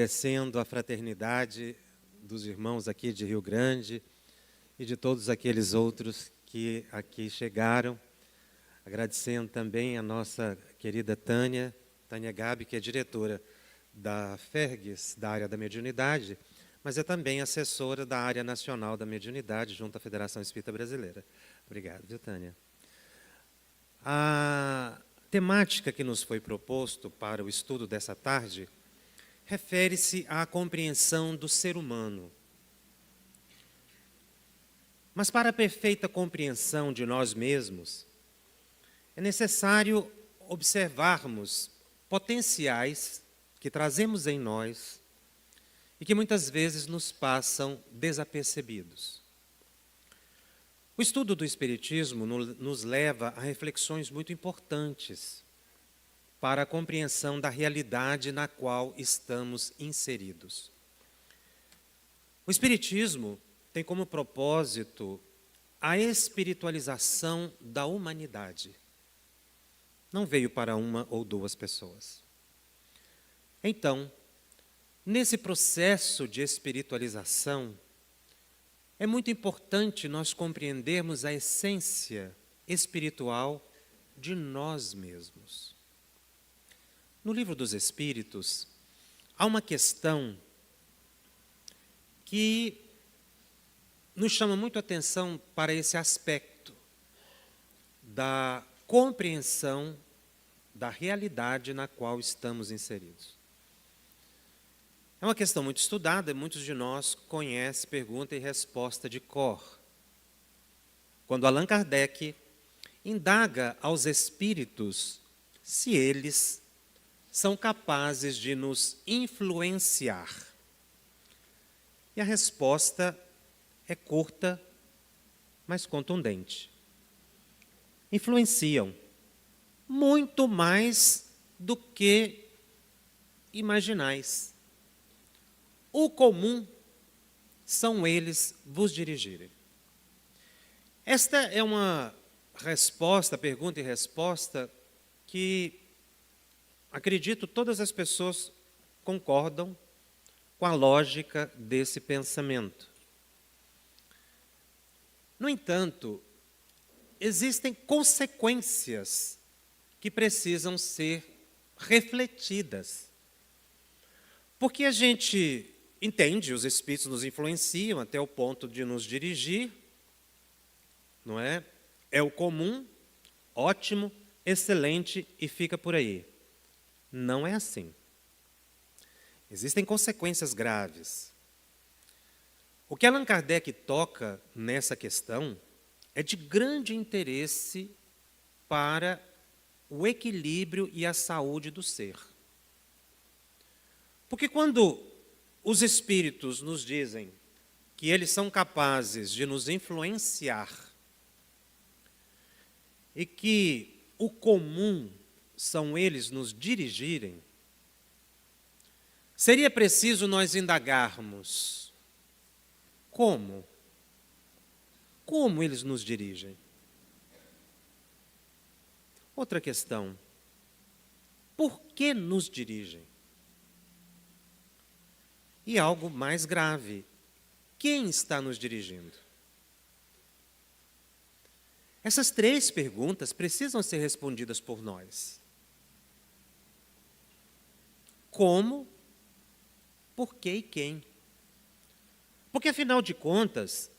agradecendo a fraternidade dos irmãos aqui de Rio Grande e de todos aqueles outros que aqui chegaram, agradecendo também a nossa querida Tânia Gabi, que é diretora da FERGS, da área da mediunidade, mas é também assessora da área nacional da mediunidade, junto à Federação Espírita Brasileira. Obrigado, viu, Tânia? A temática que nos foi proposto para o estudo dessa tarde refere-se à compreensão do ser humano. Mas para a perfeita compreensão de nós mesmos, é necessário observarmos potenciais que trazemos em nós e que muitas vezes nos passam desapercebidos. O estudo do Espiritismo nos leva a reflexões muito importantes para a compreensão da realidade na qual estamos inseridos. O Espiritismo tem como propósito a espiritualização da humanidade. Não veio para uma ou duas pessoas. Então, nesse processo de espiritualização, é muito importante nós compreendermos a essência espiritual de nós mesmos. No Livro dos Espíritos, há uma questão que nos chama muito a atenção para esse aspecto da compreensão da realidade na qual estamos inseridos. É uma questão muito estudada, muitos de nós conhecem pergunta e resposta de cor. Quando Allan Kardec indaga aos espíritos se eles são capazes de nos influenciar. E a resposta é curta, mas contundente. Influenciam muito mais do que imaginais. O comum são eles vos dirigirem. Esta é uma resposta, pergunta e resposta, que acredito todas as pessoas concordam com a lógica desse pensamento. No entanto, existem consequências que precisam ser refletidas. Porque a gente entende, os espíritos nos influenciam até o ponto de nos dirigir, não é? É o comum, ótimo, excelente e fica por aí. Não é assim. Existem consequências graves. O que Allan Kardec toca nessa questão é de grande interesse para o equilíbrio e a saúde do ser. Porque quando os espíritos nos dizem que eles são capazes de nos influenciar e que o comum são eles nos dirigirem, seria preciso nós indagarmos como? Como eles nos dirigem? Outra questão, por que nos dirigem? E algo mais grave, quem está nos dirigindo? Essas três perguntas precisam ser respondidas por nós. Como, por que e quem? Porque, afinal de contas,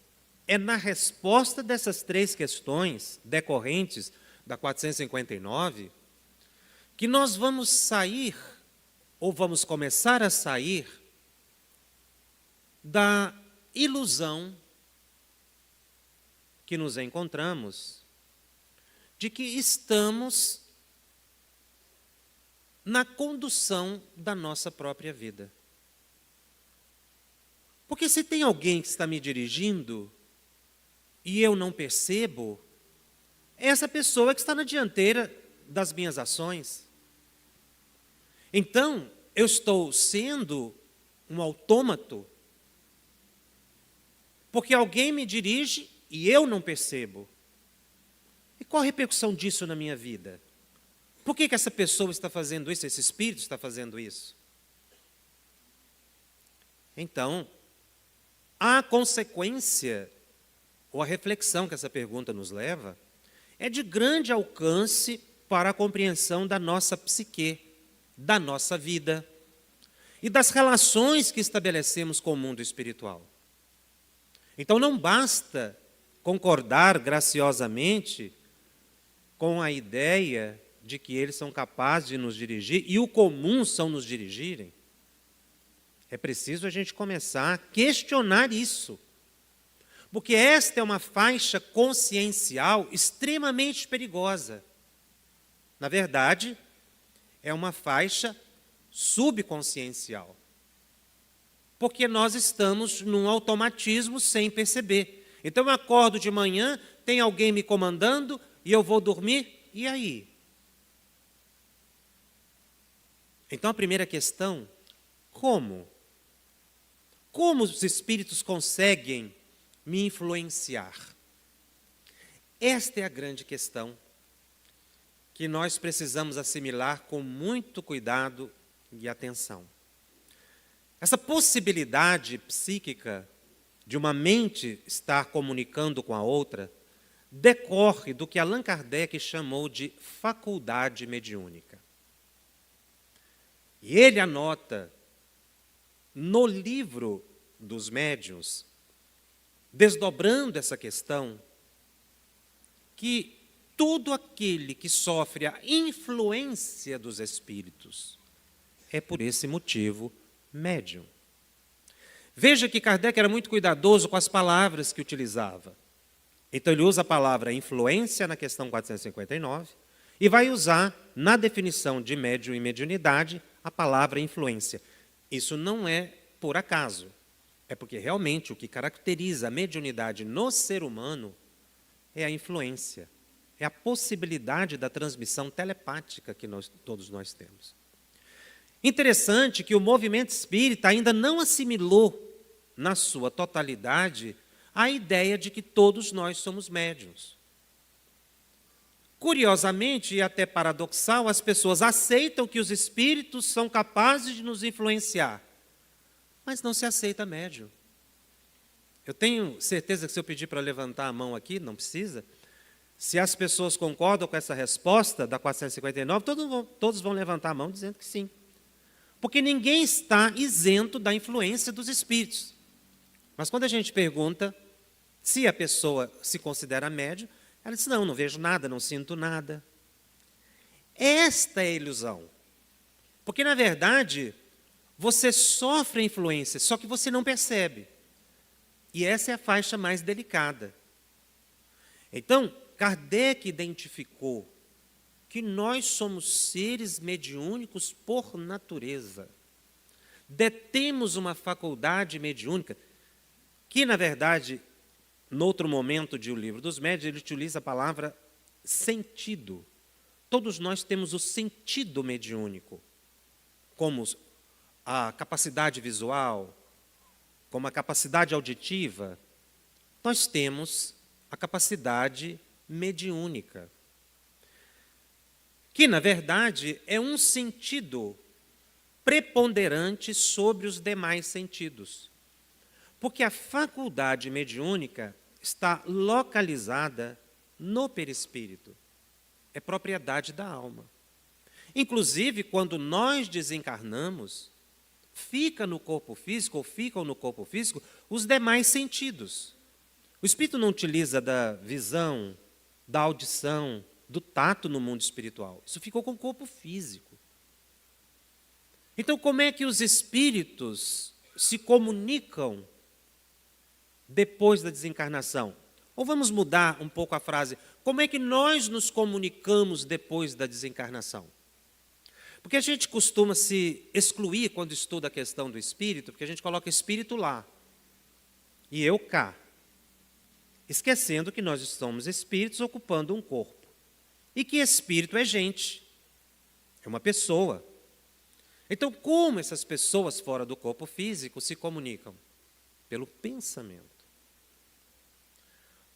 é na resposta dessas três questões decorrentes da 459 que nós vamos sair, ou vamos começar a sair, da ilusão que nos encontramos de que estamos na condução da nossa própria vida. Porque se tem alguém que está me dirigindo e eu não percebo, é essa pessoa que está na dianteira das minhas ações. Então, eu estou sendo um autômato porque alguém me dirige e eu não percebo. E qual a repercussão disso na minha vida? Por que essa pessoa está fazendo isso, esse espírito está fazendo isso? Então, a consequência, ou a reflexão que essa pergunta nos leva, é de grande alcance para a compreensão da nossa psique, da nossa vida e das relações que estabelecemos com o mundo espiritual. Então, não basta concordar graciosamente com a ideia de que eles são capazes de nos dirigir e o comum são nos dirigirem. É preciso a gente começar a questionar isso. Porque esta é uma faixa consciencial extremamente perigosa. Na verdade, é uma faixa subconsciencial. Porque nós estamos num automatismo sem perceber. Então eu acordo de manhã, tem alguém me comandando e eu vou dormir, e aí? Então a primeira questão, como? Como os espíritos conseguem me influenciar? Esta é a grande questão que nós precisamos assimilar com muito cuidado e atenção. Essa possibilidade psíquica de uma mente estar comunicando com a outra decorre do que Allan Kardec chamou de faculdade mediúnica. E ele anota no livro dos médiuns, desdobrando essa questão, que todo aquele que sofre a influência dos espíritos é por esse motivo médium. Veja que Kardec era muito cuidadoso com as palavras que utilizava. Então ele usa a palavra influência na questão 459 e vai usar na definição de médium e mediunidade a palavra influência. Isso não é por acaso. É porque realmente o que caracteriza a mediunidade no ser humano é a influência, é a possibilidade da transmissão telepática que todos nós temos. Interessante que o movimento espírita ainda não assimilou, na sua totalidade, a ideia de que todos nós somos médiuns. Curiosamente, e até paradoxal, as pessoas aceitam que os espíritos são capazes de nos influenciar, mas não se aceita médium. Eu tenho certeza que se eu pedir para levantar a mão aqui, não precisa, se as pessoas concordam com essa resposta da 459, todos vão levantar a mão dizendo que sim. Porque ninguém está isento da influência dos espíritos. Mas quando a gente pergunta se a pessoa se considera médium, ela diz, não vejo nada, não sinto nada. Esta é a ilusão. Porque, na verdade, você sofre a influência, só que você não percebe. E essa é a faixa mais delicada. Então, Kardec identificou que nós somos seres mediúnicos por natureza. Detemos uma faculdade mediúnica, que, na verdade, no outro momento de O Livro dos Médiuns, ele utiliza a palavra sentido. Todos nós temos o sentido mediúnico, como a capacidade visual, como a capacidade auditiva. Nós temos a capacidade mediúnica, que, na verdade, é um sentido preponderante sobre os demais sentidos. Porque a faculdade mediúnica está localizada no perispírito. É propriedade da alma. Inclusive, quando nós desencarnamos, fica no corpo físico, ou ficam no corpo físico, os demais sentidos. O espírito não utiliza da visão, da audição, do tato no mundo espiritual. Isso ficou com o corpo físico. Então, como é que os espíritos se comunicam depois da desencarnação? Ou vamos mudar um pouco a frase, como é que nós nos comunicamos depois da desencarnação? Porque a gente costuma se excluir quando estuda a questão do espírito, porque a gente coloca espírito lá e eu cá, esquecendo que nós somos espíritos ocupando um corpo. E que espírito é gente, é uma pessoa. Então, como essas pessoas fora do corpo físico se comunicam? Pelo pensamento.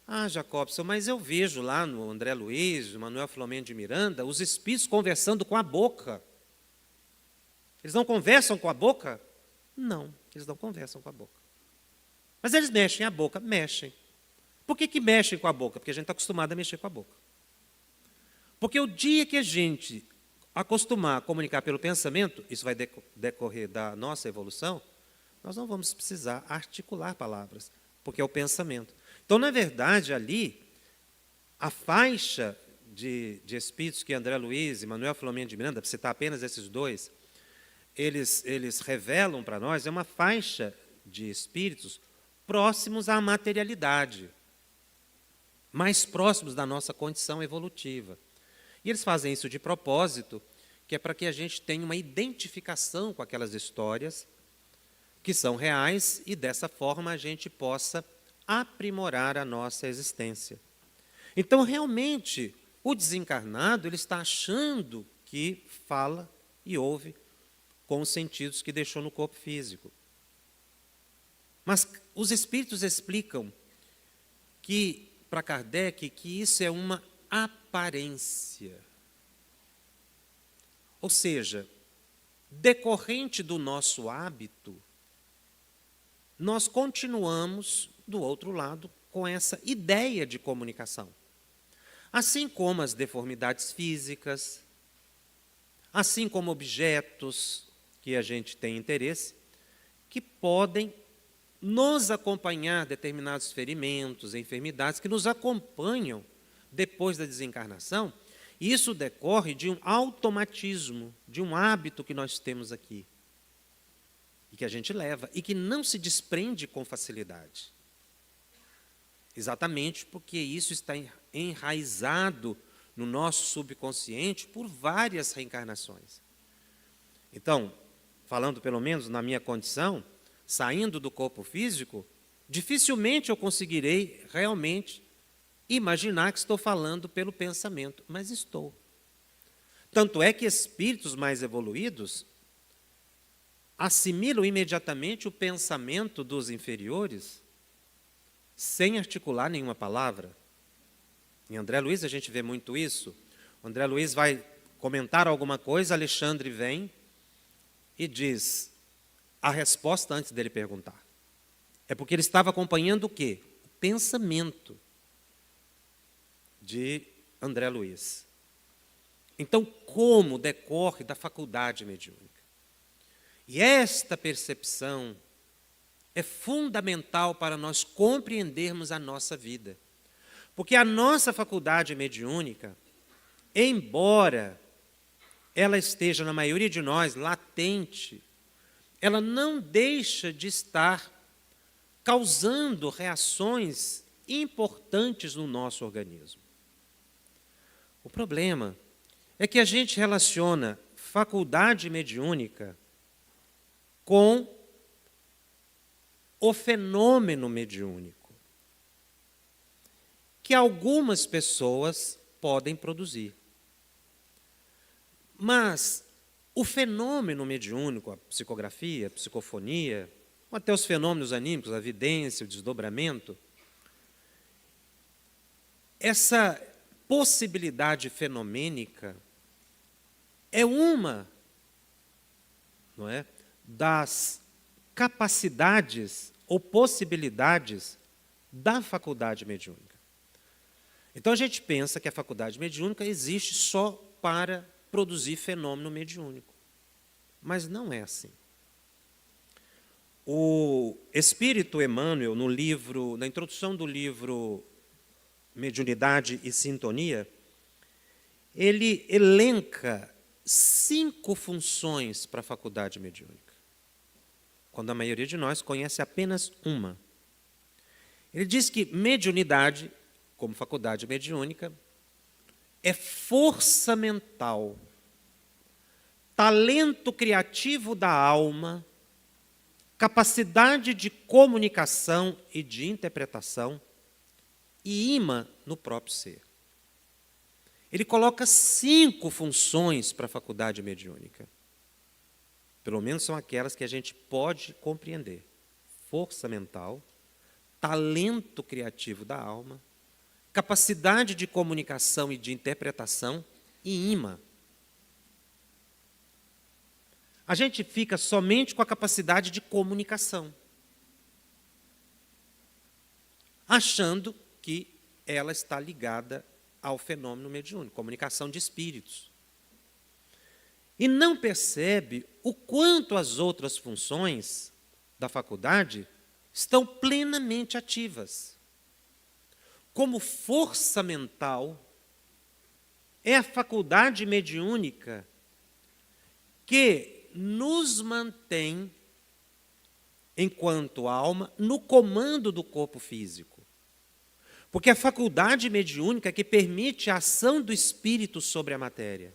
Ah, Jacobson, mas eu vejo lá no André Luiz, no Manuel Filomeno de Miranda, os espíritos conversando com a boca. Eles não conversam com a boca? Não. Eles não conversam com a boca. Mas eles mexem a boca? Mexem. Por que mexem com a boca? Porque a gente está acostumado a mexer com a boca. Porque o dia que a gente acostumar a comunicar pelo pensamento, isso vai decorrer da nossa evolução, nós não vamos precisar articular palavras, porque é o pensamento. Então, na verdade, ali, a faixa de espíritos que André Luiz e Manuel Filomeno de Miranda, para citar apenas esses dois, eles revelam para nós, é uma faixa de espíritos próximos à materialidade, mais próximos da nossa condição evolutiva. E eles fazem isso de propósito, que é para que a gente tenha uma identificação com aquelas histórias que são reais e, dessa forma, a gente possa aprimorar a nossa existência. Então, realmente, o desencarnado ele está achando que fala e ouve com os sentidos que deixou no corpo físico. Mas os espíritos explicam que, para Kardec, que isso é uma aparência. Ou seja, decorrente do nosso hábito, nós continuamos, do outro lado, com essa ideia de comunicação. Assim como as deformidades físicas, assim como objetos que a gente tem interesse, que podem nos acompanhar determinados ferimentos, enfermidades, que nos acompanham depois da desencarnação, e isso decorre de um automatismo, de um hábito que nós temos aqui, e que a gente leva, e que não se desprende com facilidade. Exatamente porque isso está enraizado no nosso subconsciente por várias reencarnações. Então, falando pelo menos na minha condição, saindo do corpo físico, dificilmente eu conseguirei realmente imaginar que estou falando pelo pensamento, mas estou. Tanto é que espíritos mais evoluídos assimilam imediatamente o pensamento dos inferiores sem articular nenhuma palavra. Em André Luiz a gente vê muito isso. O André Luiz vai comentar alguma coisa, Alexandre vem e diz a resposta antes dele perguntar. É porque ele estava acompanhando o quê? O pensamento de André Luiz. Então, como decorre da faculdade mediúnica? E esta percepção é fundamental para nós compreendermos a nossa vida. Porque a nossa faculdade mediúnica, embora ela esteja na maioria de nós latente, ela não deixa de estar causando reações importantes no nosso organismo. O problema é que a gente relaciona faculdade mediúnica com o fenômeno mediúnico, que algumas pessoas podem produzir. Mas o fenômeno mediúnico, a psicografia, a psicofonia, ou até os fenômenos anímicos, a vidência, o desdobramento, essa possibilidade fenomênica é uma, não é, das capacidades ou possibilidades da faculdade mediúnica. Então a gente pensa que a faculdade mediúnica existe só para produzir fenômeno mediúnico. Mas não é assim. O Espírito Emmanuel, na introdução do livro Mediunidade e Sintonia, ele elenca 5 funções para a faculdade mediúnica, quando a maioria de nós conhece apenas uma. Ele diz que mediunidade, como faculdade mediúnica, é força mental, talento criativo da alma, capacidade de comunicação e de interpretação e imã no próprio ser. Ele coloca 5 funções para a faculdade mediúnica. Pelo menos são aquelas que a gente pode compreender. Força mental, talento criativo da alma, capacidade de comunicação e de interpretação e imã. a gente fica somente com a capacidade de comunicação, achando que ela está ligada ao fenômeno mediúnico, comunicação de espíritos. E não percebe o quanto as outras funções da faculdade estão plenamente ativas. Como força mental, é a faculdade mediúnica que nos mantém, enquanto alma, no comando do corpo físico. Porque a faculdade mediúnica é que permite a ação do espírito sobre a matéria.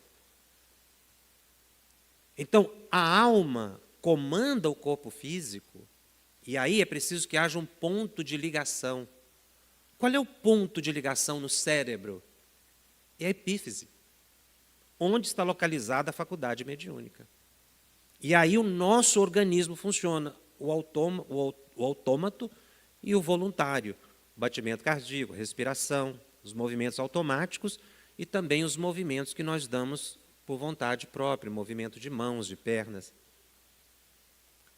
Então, a alma comanda o corpo físico, e aí é preciso que haja um ponto de ligação. Qual é o ponto de ligação no cérebro? É a epífise, onde está localizada a faculdade mediúnica. E aí o nosso organismo funciona, o autômato e o voluntário, o batimento cardíaco, a respiração, os movimentos automáticos e também os movimentos que nós damos por vontade própria, movimento de mãos, de pernas.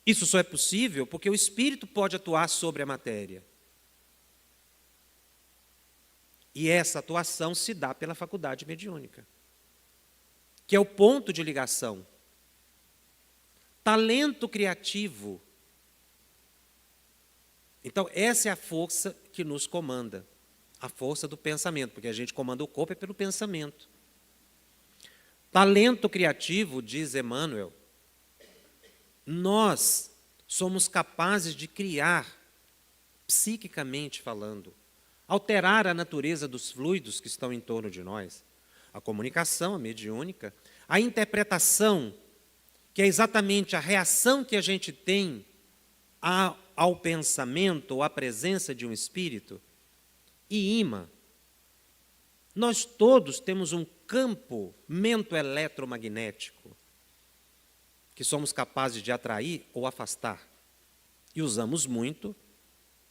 Isso só é possível porque o espírito pode atuar sobre a matéria. E essa atuação se dá pela faculdade mediúnica, que é o ponto de ligação. Talento criativo. Então, essa é a força que nos comanda, a força do pensamento, porque a gente comanda o corpo é pelo pensamento. Talento criativo, diz Emmanuel, nós somos capazes de criar, psiquicamente falando, alterar a natureza dos fluidos que estão em torno de nós. A comunicação, a mediúnica, a interpretação, que é exatamente a reação que a gente tem ao pensamento ou à presença de um espírito, e imã. Nós todos temos um campo mento-eletromagnético que somos capazes de atrair ou afastar, e usamos muito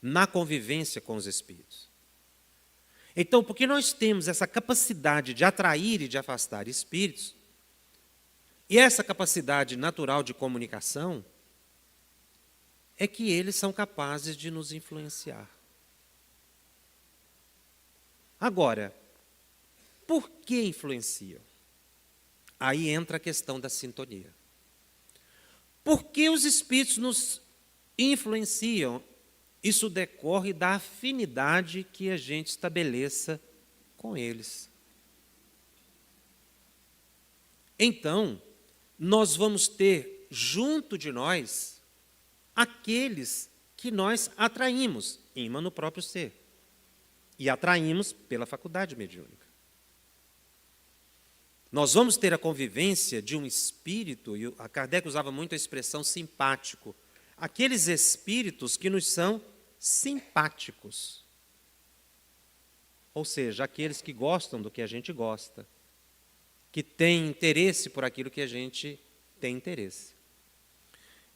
na convivência com os espíritos. Então, porque nós temos essa capacidade de atrair e de afastar espíritos, e essa capacidade natural de comunicação, é que eles são capazes de nos influenciar. Agora, por que influenciam? Aí entra a questão da sintonia. Por que os espíritos nos influenciam? Isso decorre da afinidade que a gente estabeleça com eles. Então, nós vamos ter junto de nós aqueles que nós atraímos, imã no próprio ser, e atraímos pela faculdade mediúnica. Nós vamos ter a convivência de um espírito, e a Kardec usava muito a expressão simpático, aqueles espíritos que nos são simpáticos. Ou seja, aqueles que gostam do que a gente gosta, que têm interesse por aquilo que a gente tem interesse.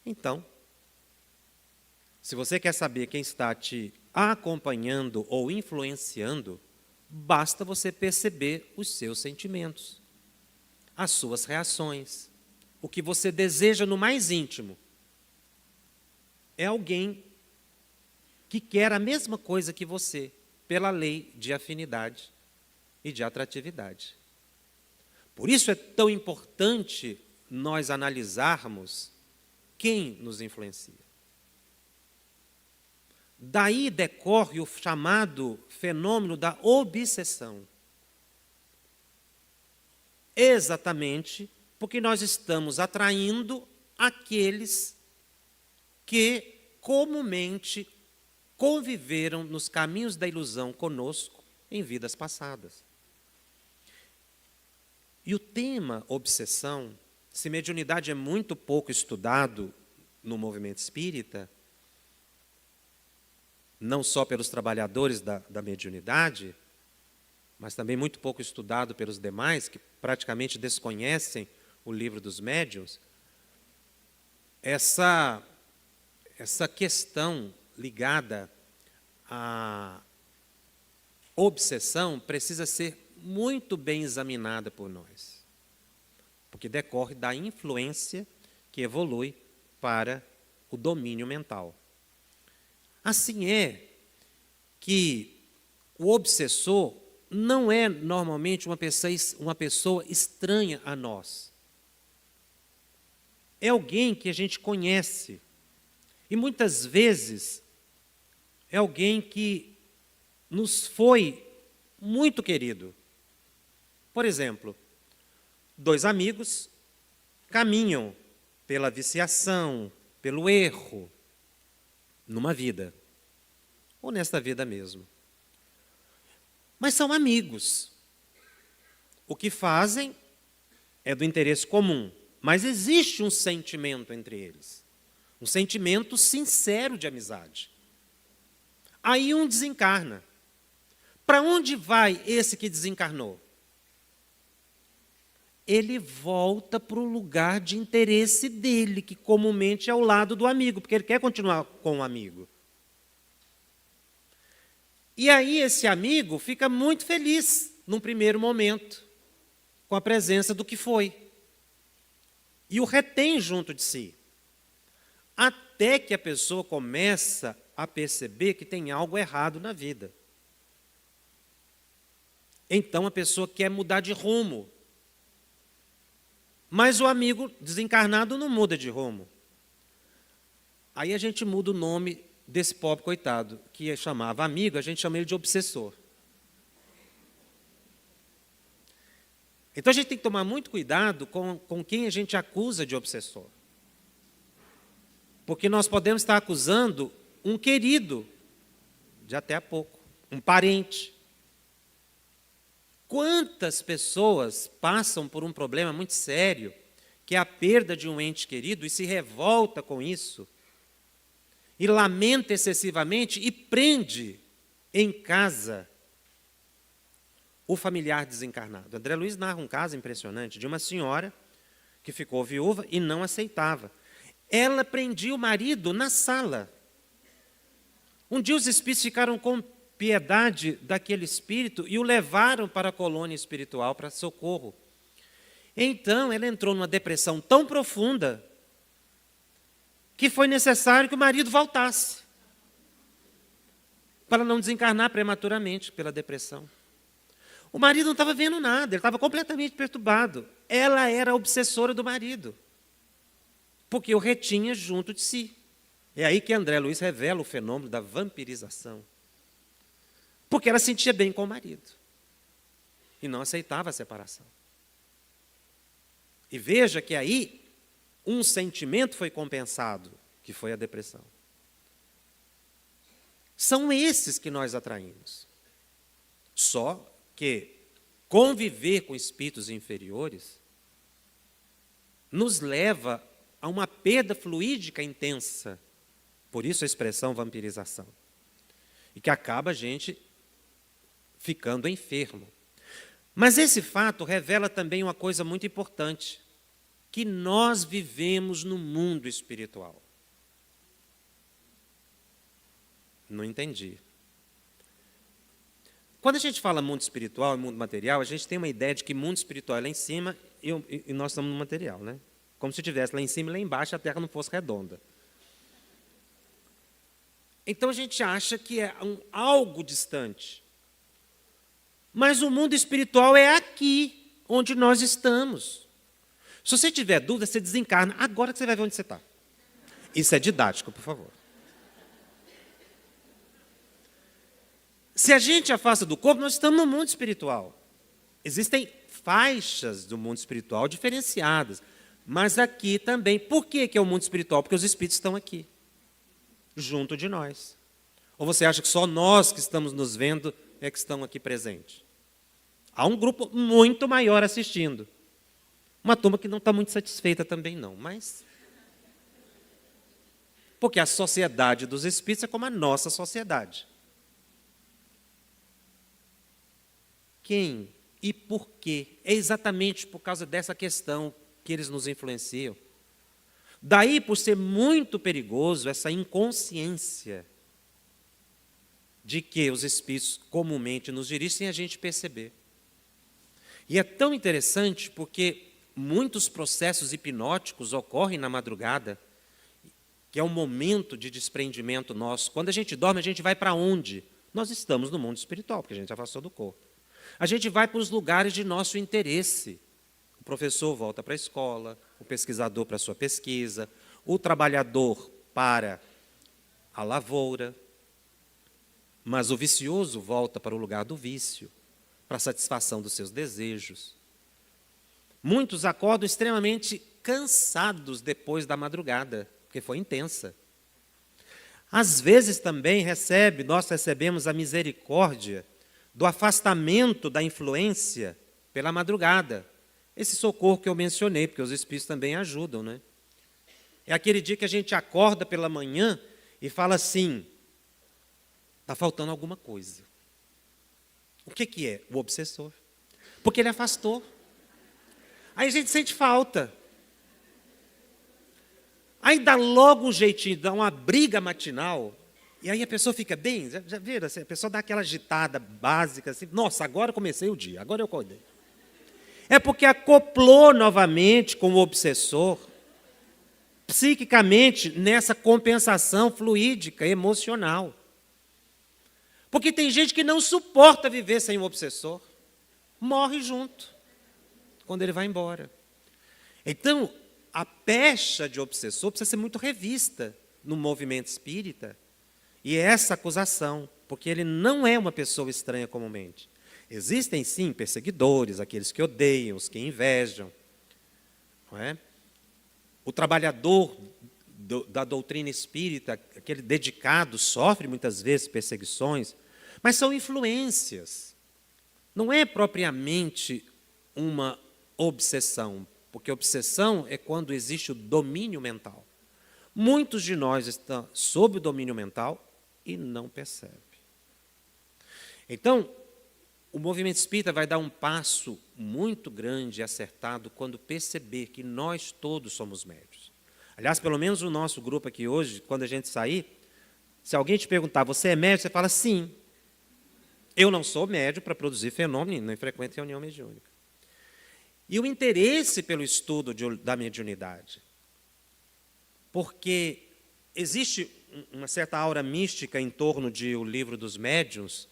Então, se você quer saber quem está te acompanhando ou influenciando, basta você perceber os seus sentimentos, as suas reações, o que você deseja no mais íntimo. É alguém que quer a mesma coisa que você, pela lei de afinidade e de atratividade. Por isso é tão importante nós analisarmos quem nos influencia. Daí decorre o chamado fenômeno da obsessão. Exatamente porque nós estamos atraindo aqueles que comumente conviveram nos caminhos da ilusão conosco em vidas passadas. E o tema obsessão, se mediunidade é muito pouco estudado no movimento espírita, não só pelos trabalhadores da mediunidade, mas também muito pouco estudado pelos demais, que praticamente desconhecem o livro dos médiuns, essa questão ligada à obsessão precisa ser muito bem examinada por nós, porque decorre da influência que evolui para o domínio mental. Assim é que o obsessor não é normalmente uma pessoa estranha a nós. É alguém que a gente conhece. E muitas vezes é alguém que nos foi muito querido. Por exemplo, dois amigos caminham pela viciação, pelo erro, numa vida, ou nesta vida mesmo. Mas são amigos. O que fazem é do interesse comum, mas existe um sentimento entre eles, um sentimento sincero de amizade. Aí um desencarna. Para onde vai esse que desencarnou? Ele volta para o lugar de interesse dele, que comumente é ao lado do amigo, porque ele quer continuar com o amigo. E aí esse amigo fica muito feliz, num primeiro momento, com a presença do que foi. E o retém junto de si. Até que a pessoa começa a perceber que tem algo errado na vida. Então a pessoa quer mudar de rumo. Mas o amigo desencarnado não muda de rumo. Aí a gente muda o nome desse pobre coitado, que chamava amigo, a gente chama ele de obsessor. Então a gente tem que tomar muito cuidado com quem a gente acusa de obsessor. Porque nós podemos estar acusando um querido, de até há pouco, um parente. Quantas pessoas passam por um problema muito sério, que é a perda de um ente querido, e se revolta com isso, e lamenta excessivamente e prende em casa o familiar desencarnado. André Luiz narra um caso impressionante de uma senhora que ficou viúva e não aceitava. Ela prendia o marido na sala. Um dia os espíritos ficaram com piedade daquele espírito e o levaram para a colônia espiritual para socorro. Então ela entrou numa depressão tão profunda que foi necessário que o marido voltasse para não desencarnar prematuramente pela depressão. O marido não estava vendo nada, ele estava completamente perturbado. Ela era a obsessora do marido, porque o retinha junto de si. É aí que André Luiz revela o fenômeno da vampirização. Porque ela sentia bem com o marido e não aceitava a separação. E veja que aí um sentimento foi compensado, que foi a depressão. São esses que nós atraímos. Só que conviver com espíritos inferiores nos leva a uma perda fluídica intensa. Por isso a expressão vampirização. E que acaba a gente ficando enfermo. Mas esse fato revela também uma coisa muito importante, que nós vivemos no mundo espiritual. Não entendi. Quando a gente fala mundo espiritual e mundo material, a gente tem uma ideia de que mundo espiritual é lá em cima e nós estamos no material, né? Como se tivesse lá em cima e lá embaixo a Terra não fosse redonda. Então a gente acha que é algo distante. Mas o mundo espiritual é aqui, onde nós estamos. Se você tiver dúvida, você desencarna. Agora que você vai ver onde você está. Isso é didático, por favor. Se a gente afasta do corpo, nós estamos no mundo espiritual. Existem faixas do mundo espiritual diferenciadas. Mas aqui também. Por que é o mundo espiritual? Porque os espíritos estão aqui, junto de nós. Ou você acha que só nós que estamos nos vendo é que estão aqui presentes? Há um grupo muito maior assistindo. Uma turma que não está muito satisfeita também não, mas... Porque a sociedade dos espíritos é como a nossa sociedade. Quem e por quê? É exatamente por causa dessa questão que eles nos influenciam. Daí, por ser muito perigoso, essa inconsciência de que os espíritos comumente nos dirigem sem a gente perceber. E é tão interessante porque muitos processos hipnóticos ocorrem na madrugada, que é um momento de desprendimento nosso. Quando a gente dorme, a gente vai para onde? Nós estamos no mundo espiritual, porque a gente afastou do corpo. A gente vai para os lugares de nosso interesse. O professor volta para a escola, o pesquisador para a sua pesquisa, o trabalhador para a lavoura, mas o vicioso volta para o lugar do vício, para a satisfação dos seus desejos. Muitos acordam extremamente cansados depois da madrugada, porque foi intensa. Às vezes também nós recebemos a misericórdia do afastamento da influência pela madrugada. Esse socorro que eu mencionei, porque os espíritos também ajudam, né? É aquele dia que a gente acorda pela manhã e fala assim, está faltando alguma coisa. O que é? O obsessor. Porque ele afastou. Aí a gente sente falta. Aí dá logo um jeitinho, dá uma briga matinal, e aí a pessoa fica bem, já viram? Assim, a pessoa dá aquela agitada básica, assim, nossa, agora comecei o dia, agora eu acordei. É porque acoplou novamente com o obsessor, psiquicamente, nessa compensação fluídica, emocional. Porque tem gente que não suporta viver sem o obsessor, morre junto, quando ele vai embora. Então, a pecha de obsessor precisa ser muito revista no movimento espírita, e é essa acusação, porque ele não é uma pessoa estranha comumente. Existem, sim, perseguidores, aqueles que odeiam, os que invejam. Não é? O trabalhador da doutrina espírita, aquele dedicado, sofre muitas vezes perseguições, mas são influências. Não é propriamente uma obsessão, porque obsessão é quando existe o domínio mental. Muitos de nós estão sob o domínio mental e não percebem. Então, o movimento espírita vai dar um passo muito grande e acertado quando perceber que nós todos somos médiuns. Aliás, pelo menos o nosso grupo aqui hoje, quando a gente sair, se alguém te perguntar, você é médium? Você fala, sim. Eu não sou médium para produzir fenômeno, nem frequento reunião mediúnica. E o interesse pelo estudo da mediunidade, porque existe uma certa aura mística em torno de O Livro dos Médiuns,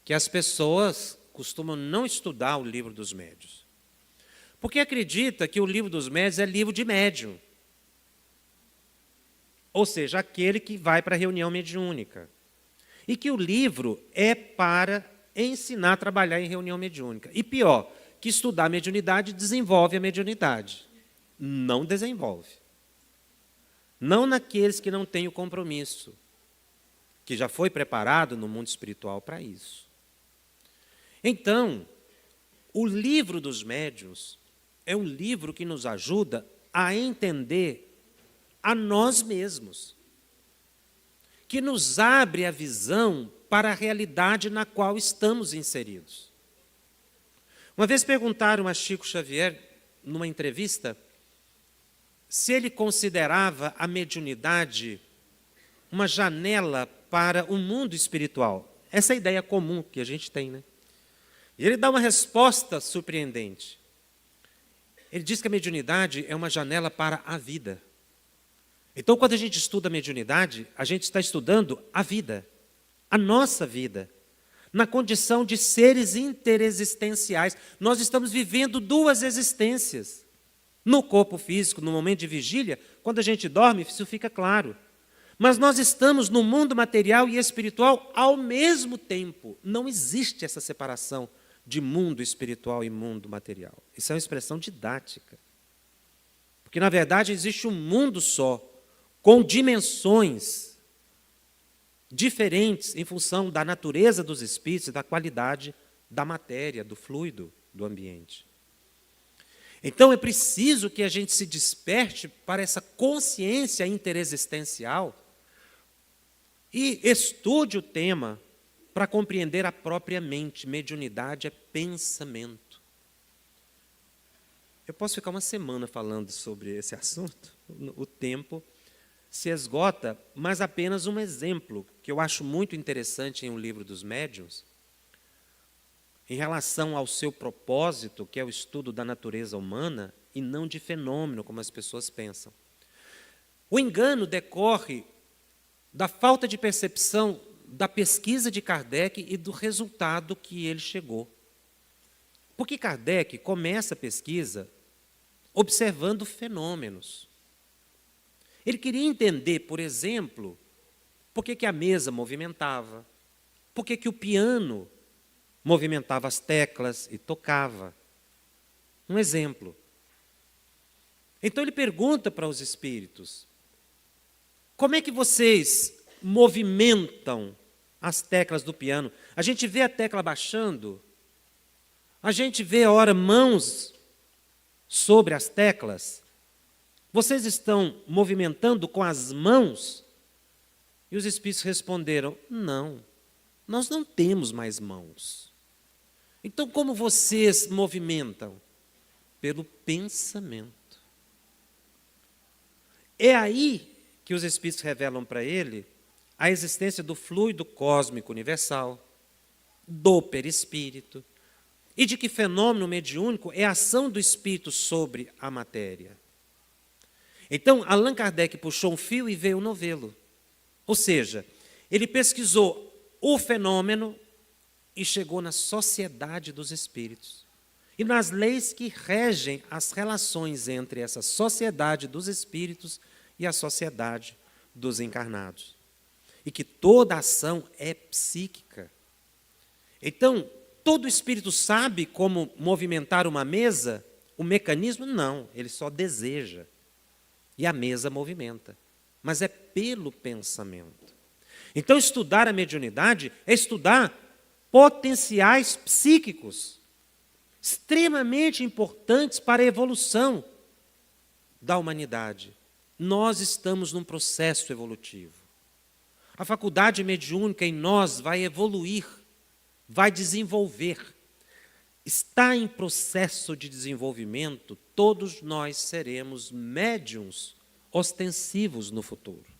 que as pessoas costumam não estudar o Livro dos Médiuns. Porque acredita que o Livro dos Médiuns é livro de médium. Ou seja, aquele que vai para a reunião mediúnica. E que o livro é para ensinar a trabalhar em reunião mediúnica. E pior, que estudar a mediunidade desenvolve a mediunidade. Não desenvolve. Não naqueles que não têm o compromisso, que já foi preparado no mundo espiritual para isso. Então, o Livro dos Médiuns é um livro que nos ajuda a entender a nós mesmos, que nos abre a visão para a realidade na qual estamos inseridos. Uma vez perguntaram a Chico Xavier, numa entrevista, se ele considerava a mediunidade uma janela para o mundo espiritual. Essa é a ideia comum que a gente tem, né? E ele dá uma resposta surpreendente. Ele diz que a mediunidade é uma janela para a vida. Então, quando a gente estuda a mediunidade, a gente está estudando a vida, a nossa vida, na condição de seres interexistenciais. Nós estamos vivendo duas existências. No corpo físico, no momento de vigília, quando a gente dorme, isso fica claro. Mas nós estamos no mundo material e espiritual ao mesmo tempo. Não existe essa separação de mundo espiritual e mundo material. Isso é uma expressão didática. Porque, na verdade, existe um mundo só, com dimensões diferentes em função da natureza dos espíritos e da qualidade da matéria, do fluido do ambiente. Então, é preciso que a gente se desperte para essa consciência interexistencial e estude o tema para compreender a própria mente. Mediunidade é pensamento. Eu posso ficar uma semana falando sobre esse assunto, o tempo se esgota, mas apenas um exemplo que eu acho muito interessante em O Livro dos Médiuns, em relação ao seu propósito, que é o estudo da natureza humana, e não de fenômeno, como as pessoas pensam. O engano decorre da falta de percepção da pesquisa de Kardec e do resultado que ele chegou. Porque Kardec começa a pesquisa observando fenômenos. Ele queria entender, por exemplo, por que a mesa movimentava, por que o piano movimentava as teclas e tocava. Um exemplo. Então ele pergunta para os espíritos: como é que vocês movimentam as teclas do piano? A gente vê a tecla baixando, a gente vê, ora, mãos sobre as teclas. Vocês estão movimentando com as mãos? E os espíritos responderam: não, nós não temos mais mãos. Então, como vocês movimentam? Pelo pensamento. É aí que os espíritos revelam para ele a existência do fluido cósmico universal, do perispírito, e de que fenômeno mediúnico é a ação do espírito sobre a matéria. Então, Allan Kardec puxou um fio e veio o novelo. Ou seja, ele pesquisou o fenômeno e chegou na sociedade dos espíritos. E nas leis que regem as relações entre essa sociedade dos espíritos e a sociedade dos encarnados. E que toda ação é psíquica. Então, todo espírito sabe como movimentar uma mesa? O mecanismo? Não, ele só deseja. E a mesa movimenta. Mas é pelo pensamento. Então, estudar a mediunidade é estudar potenciais psíquicos, extremamente importantes para a evolução da humanidade. Nós estamos num processo evolutivo. A faculdade mediúnica em nós vai evoluir, vai desenvolver. Está em processo de desenvolvimento, todos nós seremos médiuns ostensivos no futuro.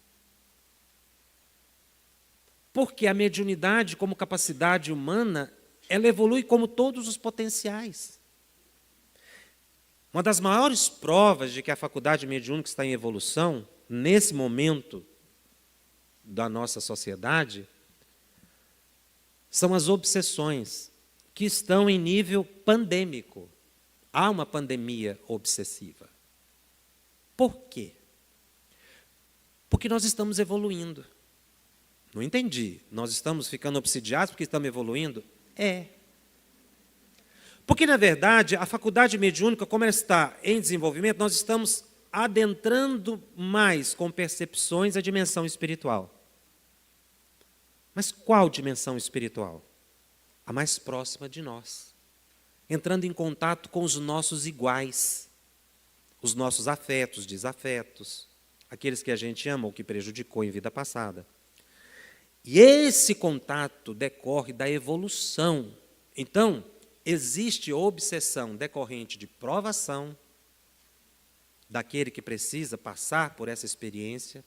Porque a mediunidade, como capacidade humana, ela evolui como todos os potenciais. Uma das maiores provas de que a faculdade mediúnica está em evolução, nesse momento da nossa sociedade, são as obsessões, que estão em nível pandêmico. Há uma pandemia obsessiva. Por quê? Porque nós estamos evoluindo. Não entendi. Nós estamos ficando obsidiados porque estamos evoluindo? É. Porque, na verdade, a faculdade mediúnica, como ela está em desenvolvimento, nós estamos adentrando mais com percepções a dimensão espiritual. Mas qual dimensão espiritual? A mais próxima de nós. Entrando em contato com os nossos iguais, os nossos afetos, desafetos, aqueles que a gente ama ou que prejudicou em vida passada. E esse contato decorre da evolução. Então, existe obsessão decorrente de provação daquele que precisa passar por essa experiência,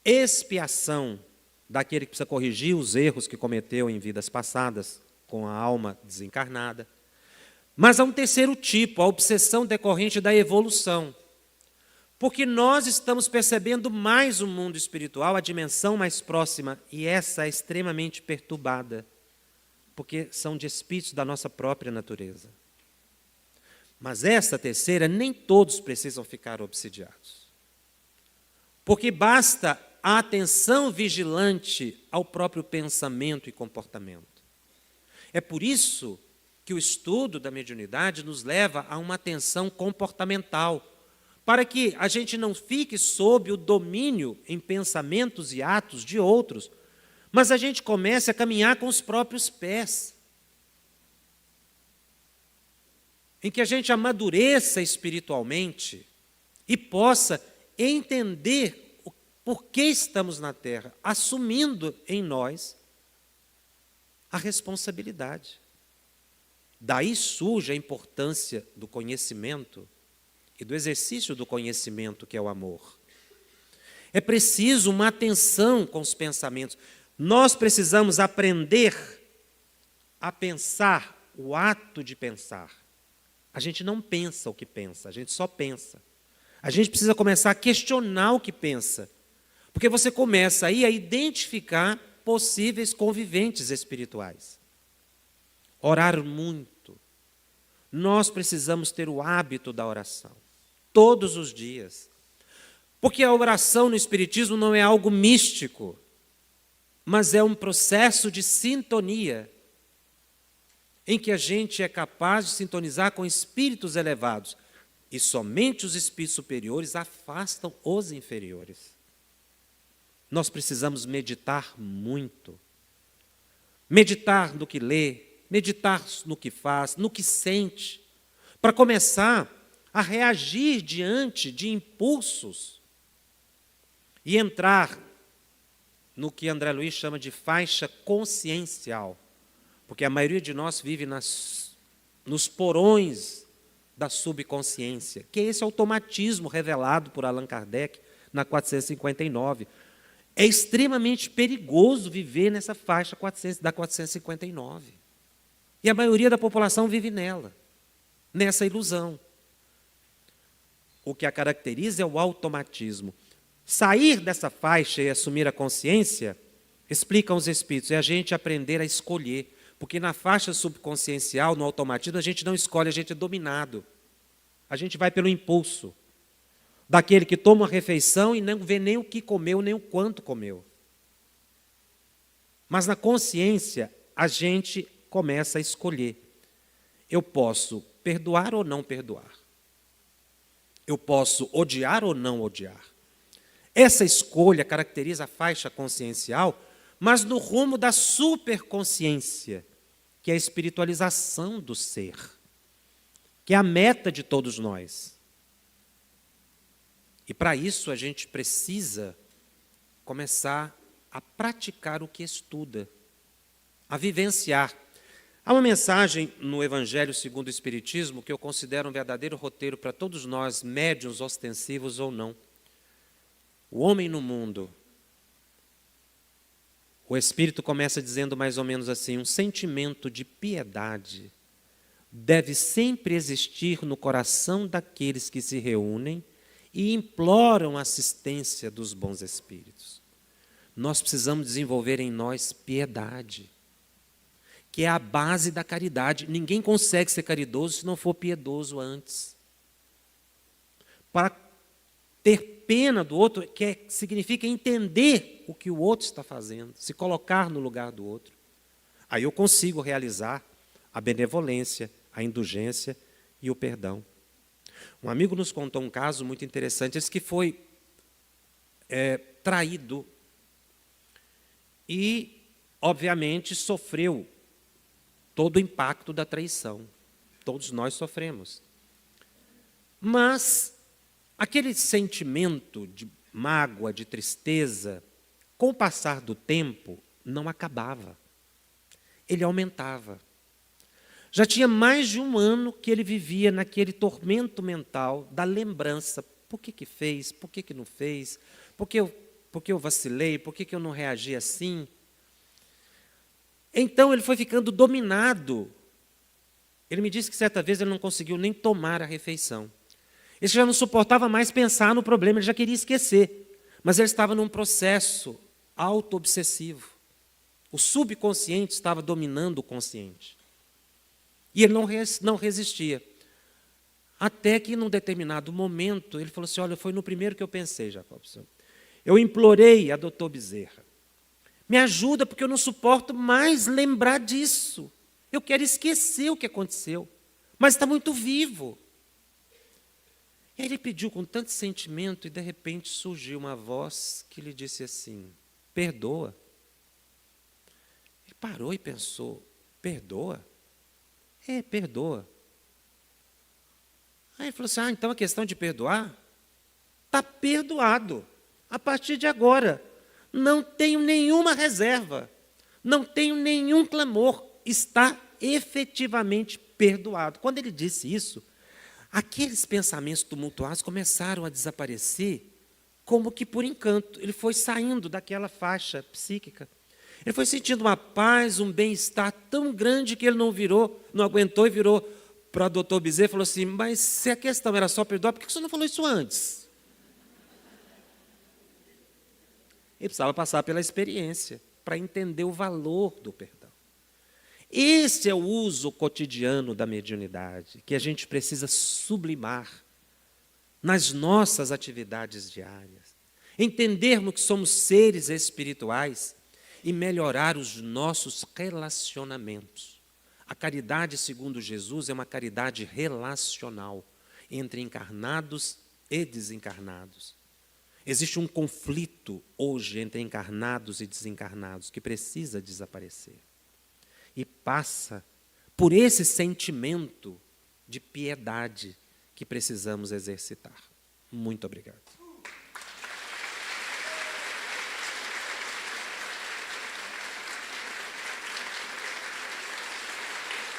expiação daquele que precisa corrigir os erros que cometeu em vidas passadas com a alma desencarnada. Mas há um terceiro tipo, a obsessão decorrente da evolução. Porque nós estamos percebendo mais o mundo espiritual, a dimensão mais próxima, e essa é extremamente perturbada, porque são de espíritos da nossa própria natureza. Mas essa terceira, nem todos precisam ficar obsidiados. Porque basta a atenção vigilante ao próprio pensamento e comportamento. É por isso que o estudo da mediunidade nos leva a uma atenção comportamental, para que a gente não fique sob o domínio em pensamentos e atos de outros, mas a gente comece a caminhar com os próprios pés. Em que a gente amadureça espiritualmente e possa entender por que estamos na Terra, assumindo em nós a responsabilidade. Daí surge a importância do conhecimento e do exercício do conhecimento, que é o amor. É preciso uma atenção com os pensamentos. Nós precisamos aprender a pensar, o ato de pensar. A gente não pensa o que pensa, a gente só pensa. A gente precisa começar a questionar o que pensa, porque você começa aí a identificar possíveis conviventes espirituais. Orar muito. Nós precisamos ter o hábito da oração, todos os dias. Porque a oração no Espiritismo não é algo místico, mas é um processo de sintonia, em que a gente é capaz de sintonizar com espíritos elevados, e somente os espíritos superiores afastam os inferiores. Nós precisamos meditar muito. Meditar no que lê, meditar no que faz, no que sente, para começar a reagir diante de impulsos e entrar no que André Luiz chama de faixa consciencial, porque a maioria de nós vive nos porões da subconsciência, que é esse automatismo revelado por Allan Kardec na 459. É extremamente perigoso viver nessa faixa da 459. E a maioria da população vive nela, nessa ilusão. O que a caracteriza é o automatismo. Sair dessa faixa e assumir a consciência, explicam os espíritos, é a gente aprender a escolher. Porque na faixa subconsciencial, no automatismo, a gente não escolhe, a gente é dominado. A gente vai pelo impulso. Daquele que toma uma refeição e não vê nem o que comeu, nem o quanto comeu. Mas na consciência, a gente começa a escolher. Eu posso perdoar ou não perdoar. Eu posso odiar ou não odiar. Essa escolha caracteriza a faixa consciencial, mas no rumo da superconsciência, que é a espiritualização do ser, que é a meta de todos nós. E para isso a gente precisa começar a praticar o que estuda, a vivenciar. Há uma mensagem no Evangelho segundo o Espiritismo que eu considero um verdadeiro roteiro para todos nós, médiuns ostensivos ou não. O homem no mundo. O Espírito começa dizendo mais ou menos assim: um sentimento de piedade deve sempre existir no coração daqueles que se reúnem e imploram a assistência dos bons espíritos. Nós precisamos desenvolver em nós piedade, que é a base da caridade. Ninguém consegue ser caridoso se não for piedoso antes. Para ter pena do outro, significa entender o que o outro está fazendo, se colocar no lugar do outro. Aí eu consigo realizar a benevolência, a indulgência e o perdão. Um amigo nos contou um caso muito interessante, esse que foi traído e, obviamente, sofreu todo o impacto da traição. Todos nós sofremos. Mas aquele sentimento de mágoa, de tristeza, com o passar do tempo, não acabava. Ele aumentava. Já tinha mais de um ano que ele vivia naquele tormento mental da lembrança. Por que fez? Por que não fez? Por que eu vacilei? Por que eu não reagi assim? Então ele foi ficando dominado. Ele me disse que certa vez ele não conseguiu nem tomar a refeição. Ele já não suportava mais pensar no problema, ele já queria esquecer. Mas ele estava num processo auto-obsessivo. O subconsciente estava dominando o consciente. E ele não resistia. Até que, num determinado momento, ele falou assim: olha, foi no primeiro que eu pensei, Jacobson. Eu implorei a doutor Bezerra: me ajuda, porque eu não suporto mais lembrar disso. Eu quero esquecer o que aconteceu, mas está muito vivo. E aí ele pediu com tanto sentimento, e de repente surgiu uma voz que lhe disse assim: perdoa. Ele parou e pensou: perdoa? Perdoa. Aí ele falou assim: então a questão de perdoar está perdoado. A partir de agora, não tenho nenhuma reserva, não tenho nenhum clamor, está efetivamente perdoado. Quando ele disse isso, aqueles pensamentos tumultuados começaram a desaparecer, como que por encanto. Ele foi saindo daquela faixa psíquica. Ele foi sentindo uma paz, um bem-estar tão grande que ele não aguentou e virou para o doutor Bezerra e falou assim, mas se a questão era só perdoar, por que o senhor não falou isso antes? Ele precisava passar pela experiência para entender o valor do perdão. Esse é o uso cotidiano da mediunidade, que a gente precisa sublimar nas nossas atividades diárias. Entendermos que somos seres espirituais e melhorar os nossos relacionamentos. A caridade, segundo Jesus, é uma caridade relacional entre encarnados e desencarnados. Existe um conflito hoje entre encarnados e desencarnados que precisa desaparecer. E passa por esse sentimento de piedade que precisamos exercitar. Muito obrigado.